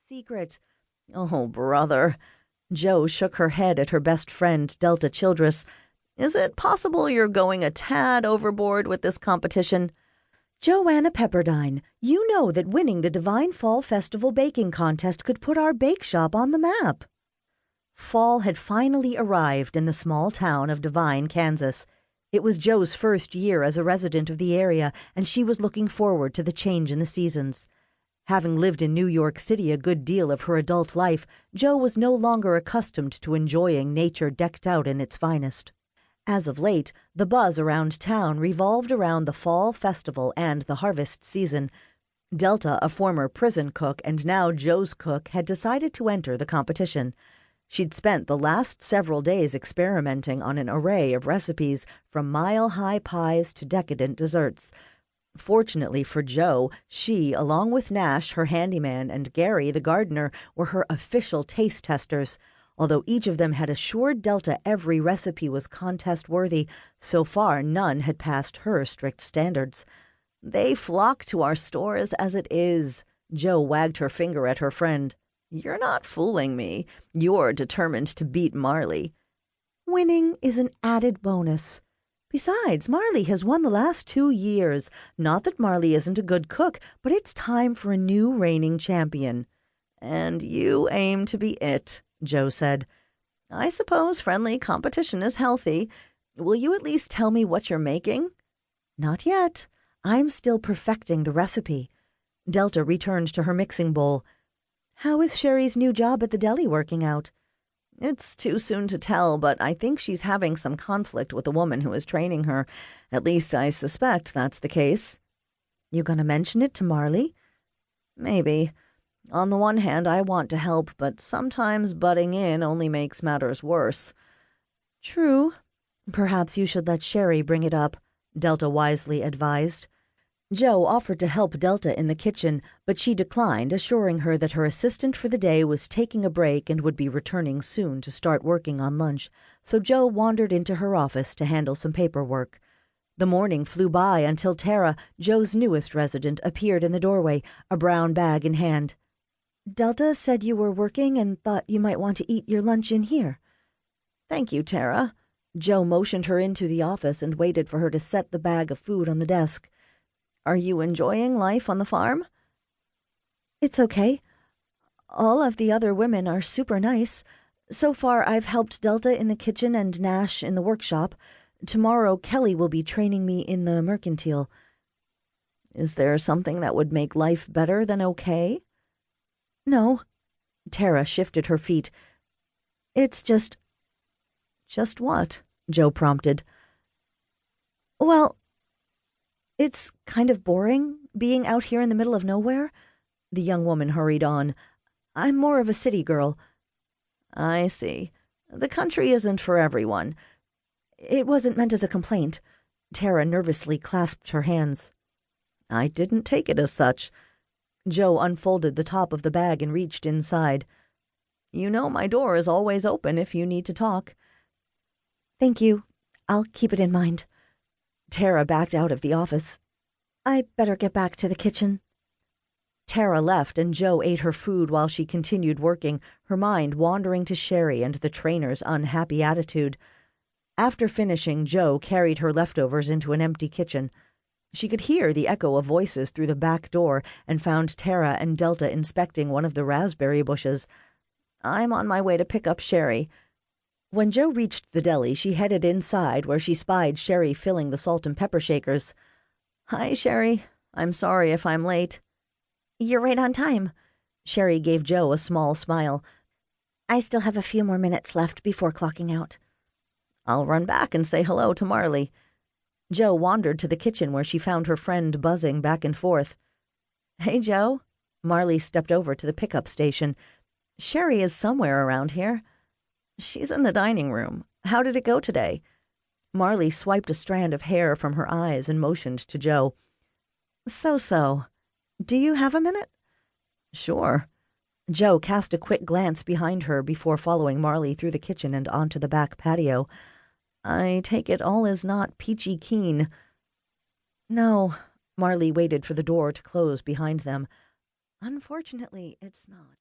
secret. Oh, brother. Jo shook her head at her best friend, Delta Childress. Is it possible you're going a tad overboard with this competition? Joanna Pepperdine, you know that winning the Divine Fall Festival baking contest could put our bake shop on the map. Fall had finally arrived in the small town of Divine, Kansas. It was Jo's first year as a resident of the area, and she was looking forward to the change in the seasons. Having lived in New York City a good deal of her adult life, Jo was no longer accustomed to enjoying nature decked out in its finest. As of late, the buzz around town revolved around the fall festival and the harvest season. Delta, a former prison cook and now Jo's cook, had decided to enter the competition. She'd spent the last several days experimenting on an array of recipes, from mile-high pies to decadent desserts. Fortunately for Jo, she, along with Nash, her handyman, and Gary, the gardener, were her official taste testers. Although each of them had assured Delta every recipe was contest-worthy, so far none had passed her strict standards. They flock to our stores as it is. Jo wagged her finger at her friend. You're not fooling me. You're determined to beat Marley. Winning is an added bonus. Besides, Marley has won the last 2 years. Not that Marley isn't a good cook, but it's time for a new reigning champion. And you aim to be it, Jo said. I suppose friendly competition is healthy. Will you at least tell me what you're making? Not yet. I'm still perfecting the recipe. Delta returned to her mixing bowl. How is Sherry's new job at the deli working out? It's too soon to tell, but I think she's having some conflict with the woman who is training her. At least I suspect that's the case. You gonna mention it to Marley? Maybe. On the one hand, I want to help, but sometimes butting in only makes matters worse. True. Perhaps you should let Sherry bring it up, Delta wisely advised. Jo offered to help Delta in the kitchen, but she declined, assuring her that her assistant for the day was taking a break and would be returning soon to start working on lunch, so Jo wandered into her office to handle some paperwork. The morning flew by until Tara, Jo's newest resident, appeared in the doorway, a brown bag in hand. Delta said you were working and thought you might want to eat your lunch in here. Thank you, Tara. Jo motioned her into the office and waited for her to set the bag of food on the desk. Are you enjoying life on the farm? It's okay. All of the other women are super nice. So far, I've helped Delta in the kitchen and Nash in the workshop. Tomorrow, Kelly will be training me in the mercantile. Is there something that would make life better than okay? No. Tara shifted her feet. It's just... Just what? Jo prompted. Well, it's kind of boring, being out here in the middle of nowhere. The young woman hurried on. I'm more of a city girl. I see. The country isn't for everyone. It wasn't meant as a complaint. Tara nervously clasped her hands. I didn't take it as such. Jo unfolded the top of the bag and reached inside. You know my door is always open if you need to talk. Thank you. I'll keep it in mind. Tara backed out of the office. I better get back to the kitchen. Tara left, and Jo ate her food while she continued working, her mind wandering to Sherry and the trainer's unhappy attitude. After finishing, Jo carried her leftovers into an empty kitchen. She could hear the echo of voices through the back door and found Tara and Delta inspecting one of the raspberry bushes. I'm on my way to pick up Sherry. When Jo reached the deli, she headed inside, where she spied Sherry filling the salt and pepper shakers. Hi, Sherry. I'm sorry if I'm late. You're right on time. Sherry gave Jo a small smile. I still have a few more minutes left before clocking out. I'll run back and say hello to Marley. Jo wandered to the kitchen where she found her friend buzzing back and forth. Hey, Jo. Marley stepped over to the pickup station. Sherry is somewhere around here. She's in the dining room. How did it go today? Marley swiped a strand of hair from her eyes and motioned to Jo. So. Do you have a minute? Sure. Jo cast a quick glance behind her before following Marley through the kitchen and onto the back patio. I take it all is not peachy keen. No. Marley waited for the door to close behind them. Unfortunately, it's not.